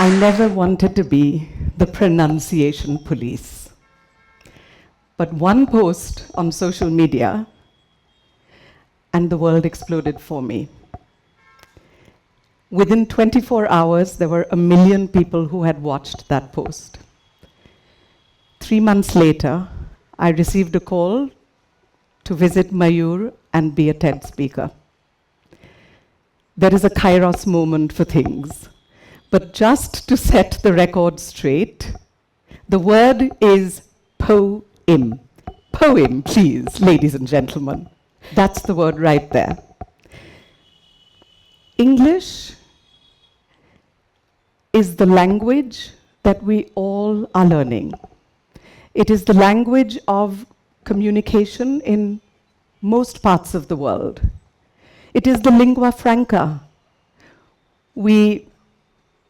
I never wanted to be the pronunciation police. But one post on social media, and the world exploded for me. Within 24 hours, there were 1 million people who had watched that post. 3 months later, I received a call to visit Mayur and be a TED speaker. There is a kairos moment for things. But just to set the record straight, the word is poem. Poem, please, ladies and gentlemen. That's the word right there. English is the language that we all are learning. It is the language of communication in most parts of the world. It is the lingua franca. We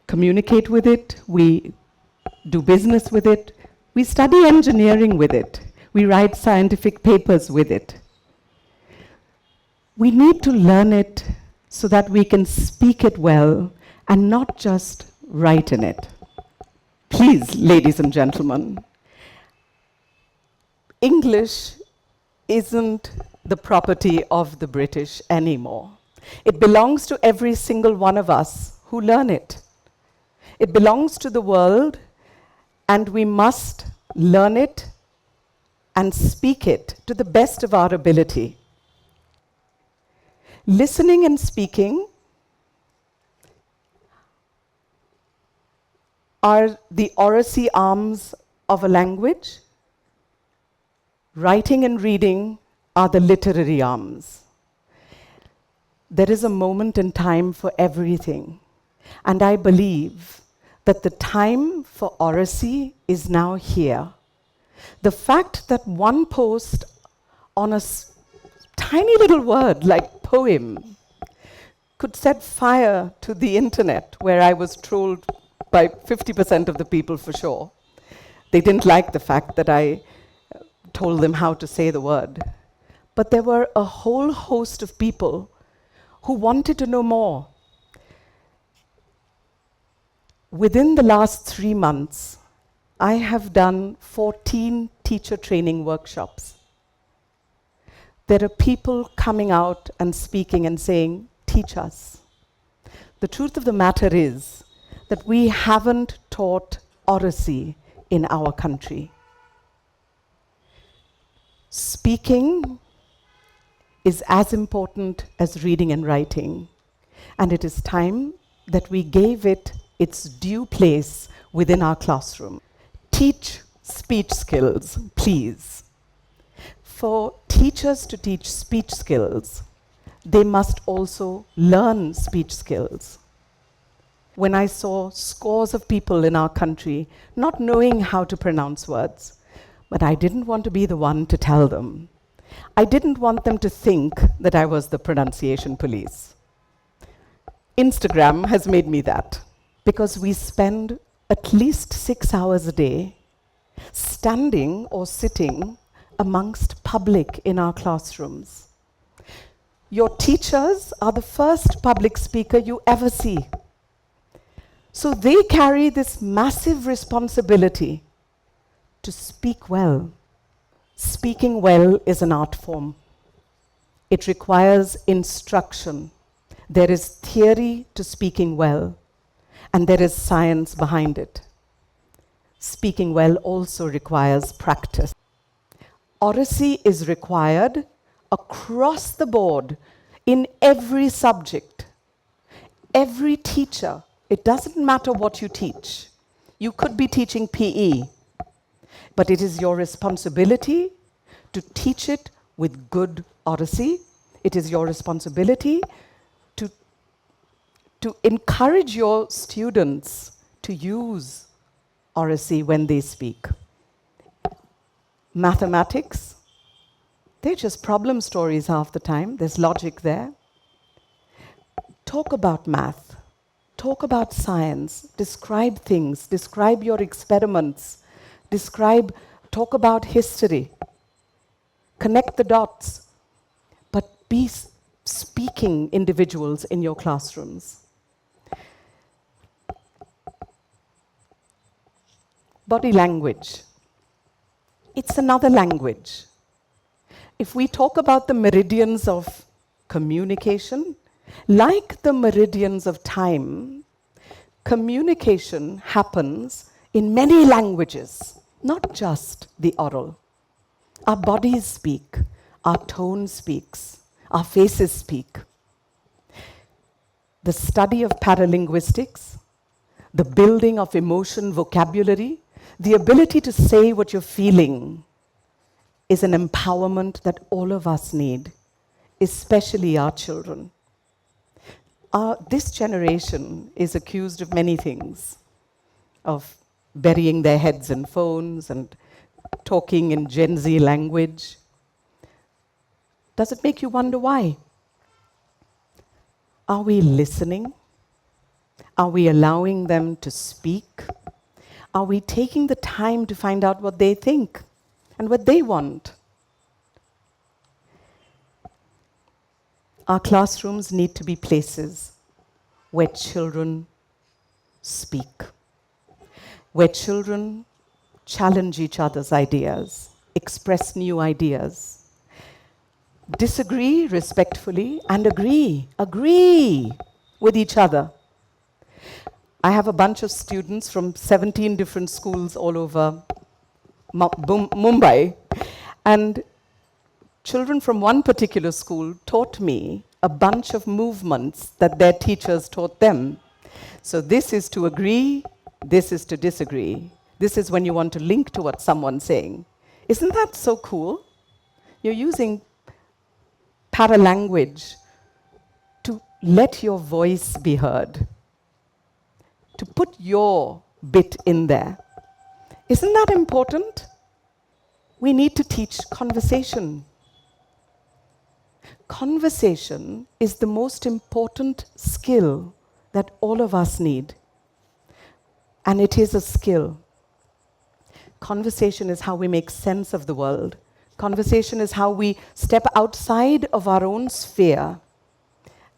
communicate with it, we do business with it, we study engineering with it, we write scientific papers with it. We need to learn it so that we can speak it well and not just write in it. Please, ladies and gentlemen, English isn't the property of the British anymore. It belongs to every single one of us who learn it. It belongs to the world, and we must learn it and speak it to the best of our ability. Listening and speaking are the oracy arms of a language. Writing and reading are the literary arms. There is a moment in time for everything, and I believe that the time for oracy is now here. The fact that one post on a tiny little word like poem could set fire to the internet, where I was trolled by 50% of the people for sure. They didn't like the fact that I told them how to say the word. But there were a whole host of people who wanted to know more. Within the last 3 months, I have done 14 teacher training workshops. There are people coming out and speaking and saying, teach us. The truth of the matter is that we haven't taught oracy in our country. Speaking is as important as reading and writing, and it is time that we gave it its due place within our classroom. Teach speech skills, please. For teachers to teach speech skills, they must also learn speech skills. When I saw scores of people in our country not knowing how to pronounce words, but I didn't want to be the one to tell them. I didn't want them to think that I was the pronunciation police. Instagram has made me that, because we spend at least 6 hours a day standing or sitting amongst public in our classrooms. Your teachers are the first public speaker you ever see. So they carry this massive responsibility to speak well. Speaking well is an art form. It requires instruction. There is theory to speaking well, and there is science behind it. Speaking well also requires practice. Oracy is required across the board in every subject. Every teacher, it doesn't matter what you teach. You could be teaching PE, but it is your responsibility to teach it with good oracy. It is your responsibility to encourage your students to use oracy when they speak. Mathematics, they're just problem stories half the time. There's logic there. Talk about math. Talk about science. Describe things. Describe your experiments. Talk about history. Connect the dots. But be speaking individuals in your classrooms. Body language. It's another language. If we talk about the meridians of communication, like the meridians of time, communication happens in many languages, not just the oral. Our bodies speak, our tone speaks, our faces speak. The study of paralinguistics, the building of emotion vocabulary, the ability to say what you're feeling is an empowerment that all of us need, especially our children. This generation is accused of many things, of burying their heads in phones and talking in Gen Z language. Does it make you wonder why? Are we listening? Are we allowing them to speak? Are we taking the time to find out what they think and what they want? Our classrooms need to be places where children speak, where children challenge each other's ideas, express new ideas, disagree respectfully, and agree with each other. I have a bunch of students from 17 different schools all over Mumbai, and children from one particular school taught me a bunch of movements that their teachers taught them. So this is to agree, this is to disagree. This is when you want to link to what someone's saying. Isn't that so cool? You're using paralanguage to let your voice be heard, to put your bit in there. Isn't that important? We need to teach conversation. Conversation is the most important skill that all of us need. And it is a skill. Conversation is how we make sense of the world. Conversation is how we step outside of our own sphere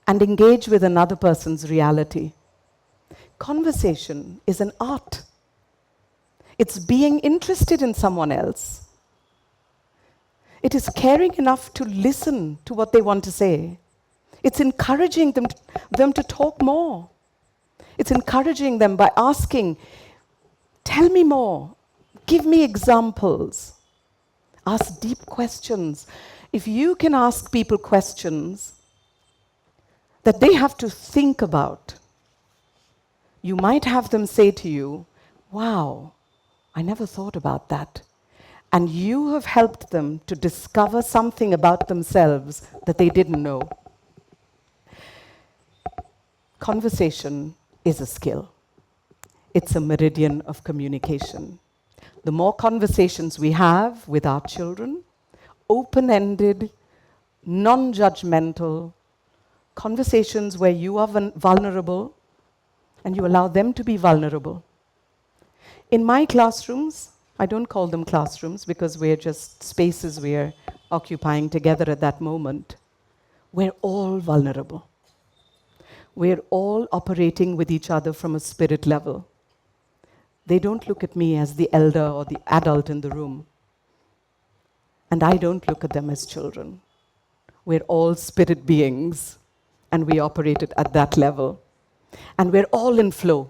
and engage with another person's reality. Conversation is an art. It's being interested in someone else. It is caring enough to listen to what they want to say. It's encouraging them to talk more. It's encouraging them by asking, tell me more, give me examples. Ask deep questions. If you can ask people questions that they have to think about, you might have them say to you, wow, I never thought about that. And you have helped them to discover something about themselves that they didn't know. Conversation is a skill. It's a meridian of communication. The more conversations we have with our children, open-ended, non-judgmental conversations where you are vulnerable and you allow them to be vulnerable. In my classrooms, I don't call them classrooms because we're just spaces we're occupying together at that moment. We're all vulnerable. We're all operating with each other from a spirit level. They don't look at me as the elder or the adult in the room. And I don't look at them as children. We're all spirit beings, and we operate it at that level. And we're all in flow,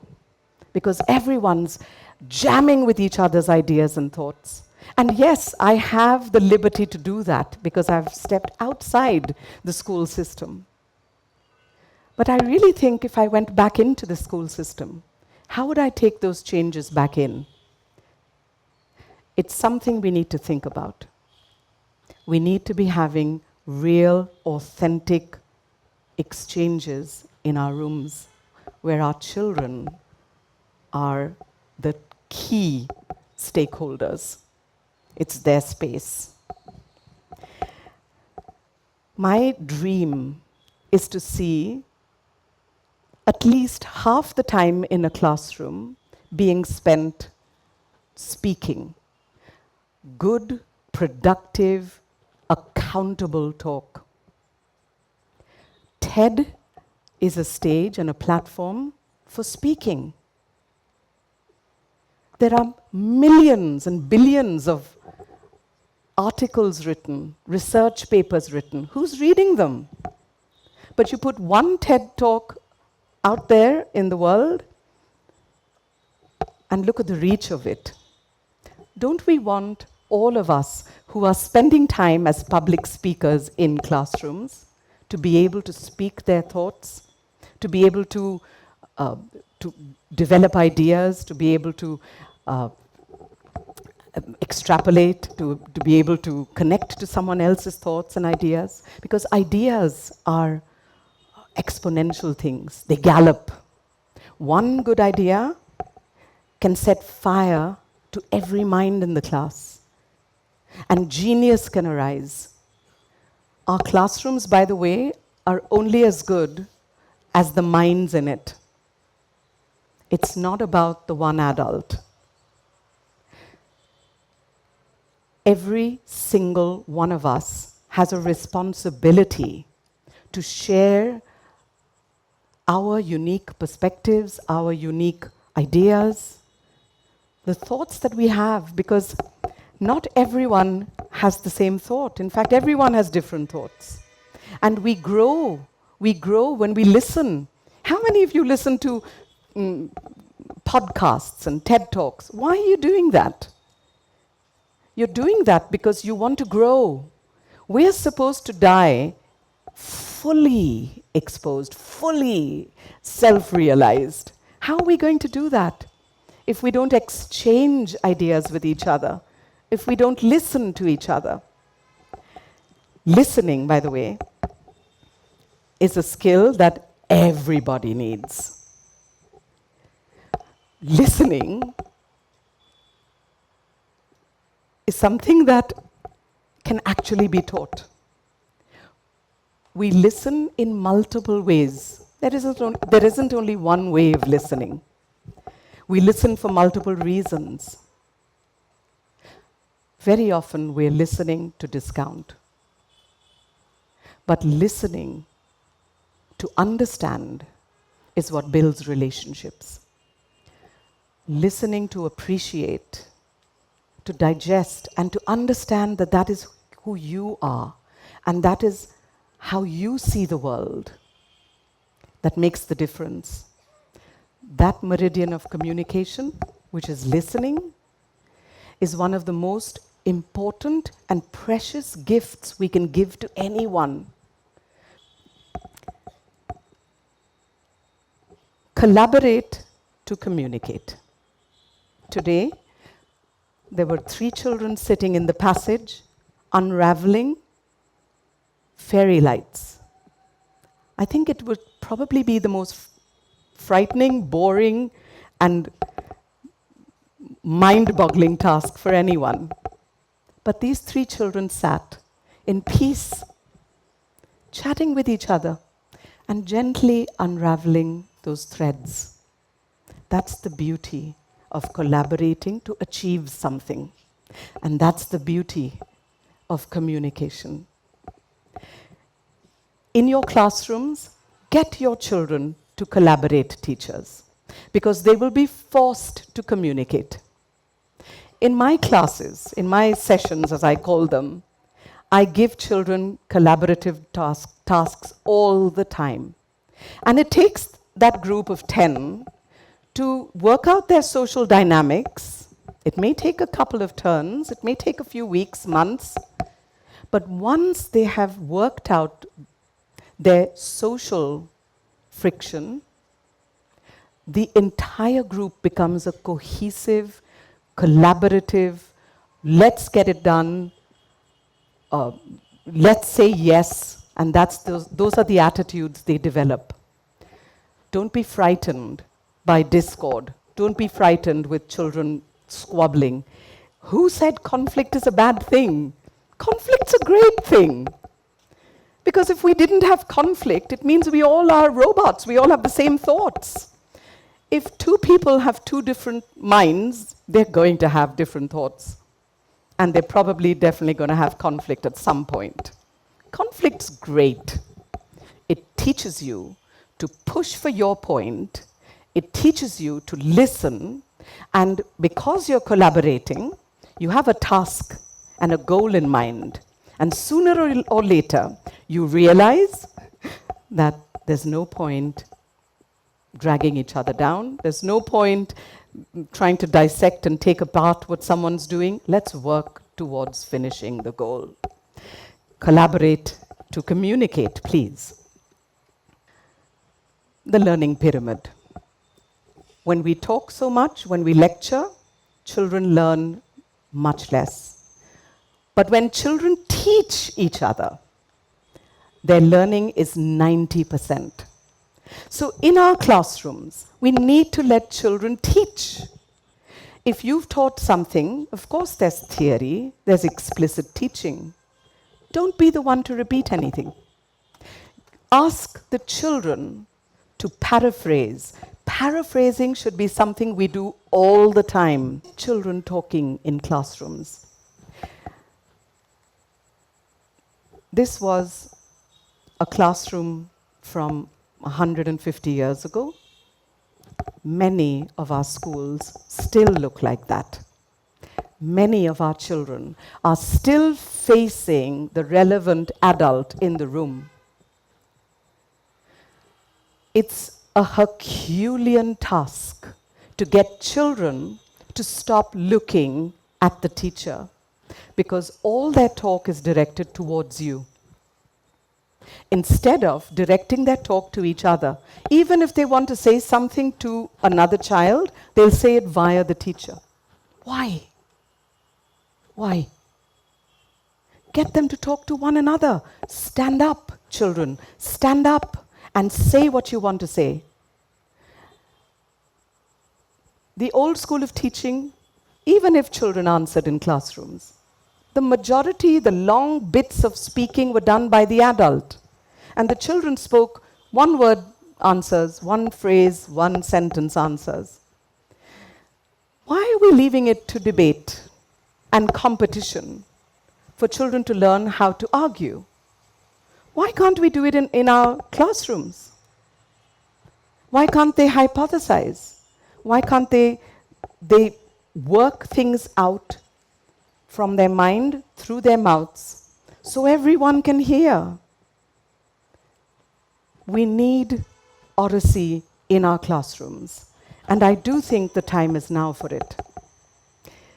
because everyone's jamming with each other's ideas and thoughts. And yes, I have the liberty to do that because I've stepped outside the school system. But I really think if I went back into the school system, how would I take those changes back in? It's something we need to think about. We need to be having real, authentic exchanges in our rooms where our children are the key stakeholders. It's their space. My dream is to see at least half the time in a classroom being spent speaking. Good, productive, accountable talk. TED is a stage and a platform for speaking. there are millions and billions of articles written, research papers written. Who's reading them? But you put one TED talk out there in the world and look at the reach of it. Don't we want all of us who are spending time as public speakers in classrooms to be able to speak their thoughts, to be able to develop ideas, to be able to extrapolate, to be able to connect to someone else's thoughts and ideas? Because ideas are exponential things. They gallop. One good idea can set fire to every mind in the class. And genius can arise. Our classrooms, by the way, are only as good as the minds in it. It's not about the one adult. Every single one of us has a responsibility to share our unique perspectives, our unique ideas, the thoughts that we have, because not everyone has the same thought. In fact, everyone has different thoughts. And we grow when we listen. How many of you listen to podcasts and TED Talks? Why are you doing that? You're doing that because you want to grow. We're supposed to die fully exposed, fully self-realized. How are we going to do that if we don't exchange ideas with each other, if we don't listen to each other? Listening, by the way, is a skill that everybody needs. Listening is something that can actually be taught. We listen in multiple ways. There isn't only one way of listening. We listen for multiple reasons. Very often we're listening to discount. But listening to understand is what builds relationships. Listening to appreciate, to digest, and to understand that that is who you are, and that is how you see the world, that makes the difference. That meridian of communication, which is listening, is one of the most important and precious gifts we can give to anyone. Collaborate to communicate. Today, there were 3 children sitting in the passage, unraveling fairy lights. I think it would probably be the most frightening, boring, and mind-boggling task for anyone. But these 3 children sat in peace, chatting with each other, and gently unraveling those threads. That's the beauty of collaborating to achieve something. And that's the beauty of communication. In your classrooms, get your children to collaborate teachers, because they will be forced to communicate. In my classes, in my sessions as I call them, I give children collaborative tasks all the time. And it takes that group of 10 to work out their social dynamics. It may take a couple of turns, it may take a few weeks, months, but once they have worked out their social friction, the entire group becomes a cohesive, collaborative, let's get it done, let's say yes, and those are the attitudes they develop. Don't be frightened by discord. Don't be frightened with children squabbling. Who said conflict is a bad thing? Conflict's a great thing. Because if we didn't have conflict, it means we all are robots. We all have the same thoughts. If 2 people have 2 different minds, they're going to have different thoughts. And they're probably definitely going to have conflict at some point. Conflict's great. It teaches you to push for your point. It teaches you to listen And because you're collaborating, you have a task and a goal in mind. And sooner or later, you realize that there's no point dragging each other down. There's no point trying to dissect and take apart what someone's doing. Let's work towards finishing the goal. Collaborate to communicate, please. The learning pyramid. When we talk so much, when we lecture, children learn much less. But when children teach each other, their learning is 90%. So in our classrooms, we need to let children teach. If you've taught something, of course there's theory, there's explicit teaching. Don't be the one to repeat anything. Ask the children to paraphrase. Paraphrasing should be something we do all the time. Children talking in classrooms. This was a classroom from 150 years ago. Many of our schools still look like that. Many of our children are still facing the relevant adult in the room. It's a Herculean task to get children to stop looking at the teacher, because all their talk is directed towards you, instead of directing their talk to each other. Even if they want to say something to another child, they'll say it via the teacher. Why? Why? Get them to talk to one another. Stand up, children. Stand up and say what you want to say. The old school of teaching, even if children answered in classrooms, the majority, the long bits of speaking were done by the adult. And the children spoke one word answers, one phrase, one sentence answers. Why are we leaving it to debate and competition for children to learn how to argue? Why can't we do it in our classrooms? Why can't they hypothesize? Why can't they work things out from their mind through their mouths so everyone can hear? We need oracy in our classrooms, and I do think the time is now for it.